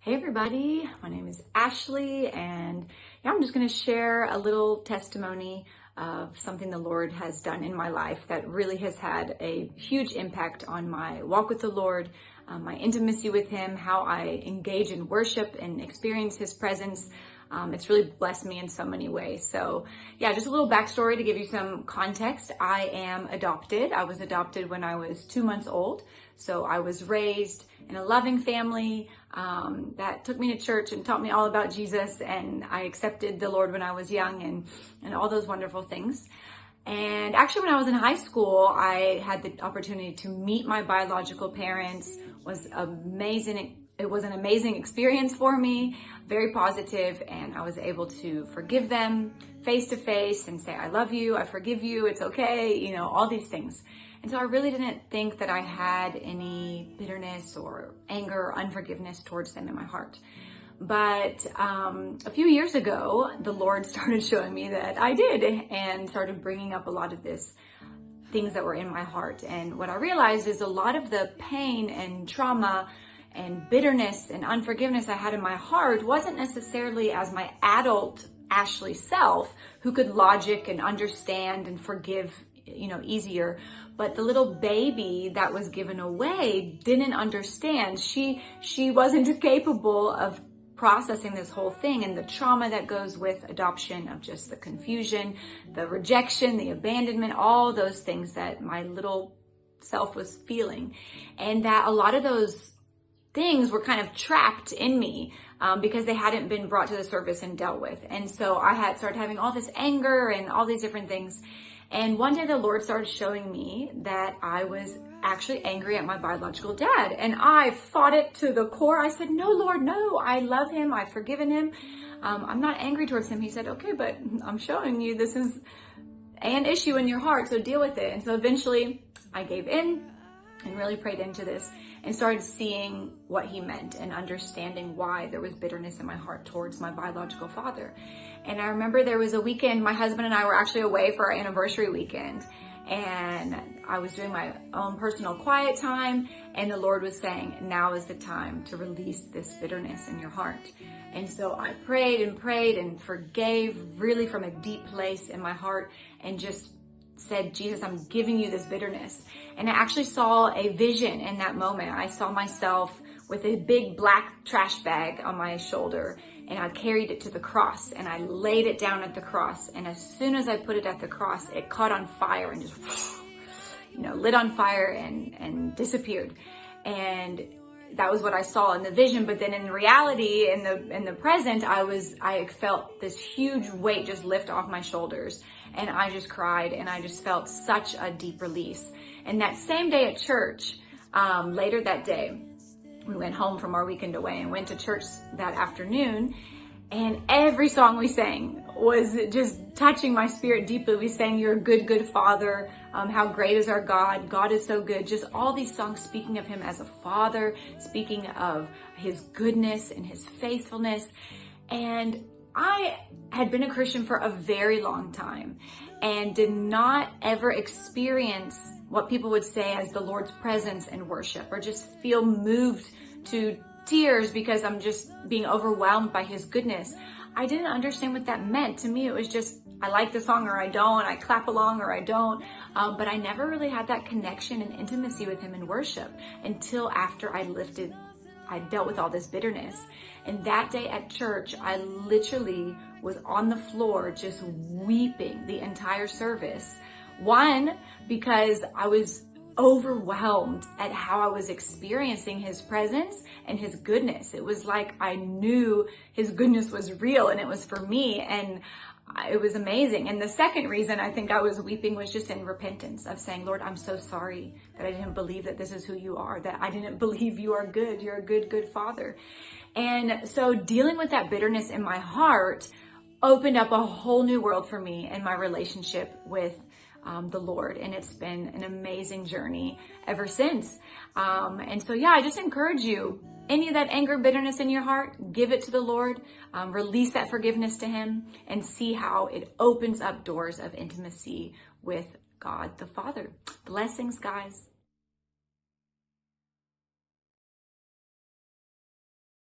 Hey everybody, my name is Ashley, and I'm just going to share a little testimony of something the Lord has done in my life that really has had a huge impact on my walk with the Lord, my intimacy with Him, how I engage in worship and experience His presence. It's really blessed me in so many ways. So yeah, just a little backstory to give you some context. I am adopted. I was adopted when I was 2 months old. So I was raised in a loving family that took me to church and taught me all about Jesus. And I accepted the Lord when I was young and all those wonderful things. And actually, when I was in high school, I had the opportunity to meet my biological parents. Was amazing. It was an amazing experience for me, very positive, and I was able to forgive them face to face and say, I love you, I forgive you, it's okay, all these things. And so I really didn't think that I had any bitterness or anger or unforgiveness towards them in my heart. But a few years ago, the Lord started showing me that I did, and started bringing up a lot of this things that were in my heart. And what I realized is a lot of the pain and trauma and bitterness and unforgiveness I had in my heart wasn't necessarily as my adult Ashley self, who could logic and understand and forgive, easier. But the little baby that was given away didn't understand. She wasn't capable of processing this whole thing and the trauma that goes with adoption, of just the confusion, the rejection, the abandonment, all those things that my little self was feeling. And that a lot of those things were kind of trapped in me because they hadn't been brought to the surface and dealt with. And so I had started having all this anger and all these different things. And one day the Lord started showing me that I was actually angry at my biological dad. And I fought it to the core. I said, no, Lord, no, I love him. I've forgiven him. I'm not angry towards him. He said, okay, but I'm showing you this is an issue in your heart, so deal with it. And so eventually I gave in and really prayed into this and started seeing what he meant and understanding why there was bitterness in my heart towards my biological father. And I remember there was a weekend, my husband and I were actually away for our anniversary weekend, and I was doing my own personal quiet time, and the Lord was saying, now is the time to release this bitterness in your heart. And so I prayed and forgave really from a deep place in my heart, and just said, Jesus, I'm giving you this bitterness. And I actually saw a vision in that moment. I saw myself with a big black trash bag on my shoulder, and I carried it to the cross, and I laid it down at the cross. And as soon as I put it at the cross, it caught on fire and just, lit on fire and disappeared. And that was what I saw in the vision. But then in reality, in the present, I felt this huge weight just lift off my shoulders, and I just cried, and I just felt such a deep release. And that same day at church, later that day, we went home from our weekend away and went to church that afternoon, and every song we sang was just touching my spirit deeply. We sang, you're a good, good Father. How great is our God. God is so good. Just all these songs speaking of him as a father, speaking of his goodness and his faithfulness. And I had been a Christian for a very long time and did not ever experience what people would say as the Lord's presence in worship, or just feel moved to tears because I'm just being overwhelmed by his goodness. I didn't understand what that meant. To me, it was just, I like the song or I don't, I clap along or I don't. But I never really had that connection and intimacy with him in worship until after I dealt with all this bitterness. And that day at church, I literally was on the floor just weeping the entire service. One, because I was overwhelmed at how I was experiencing his presence and his goodness. It was like I knew his goodness was real and it was for me, and it was amazing. And the second reason I think I was weeping was just in repentance of saying, Lord, I'm so sorry that I didn't believe that this is who you are, that I didn't believe you are good. You're a good, good Father. And so dealing with that bitterness in my heart opened up a whole new world for me in my relationship with the Lord. And it's been an amazing journey ever since. And so, I just encourage you, any of that anger, bitterness in your heart, give it to the Lord, release that forgiveness to him, and see how it opens up doors of intimacy with God the Father. Blessings, guys.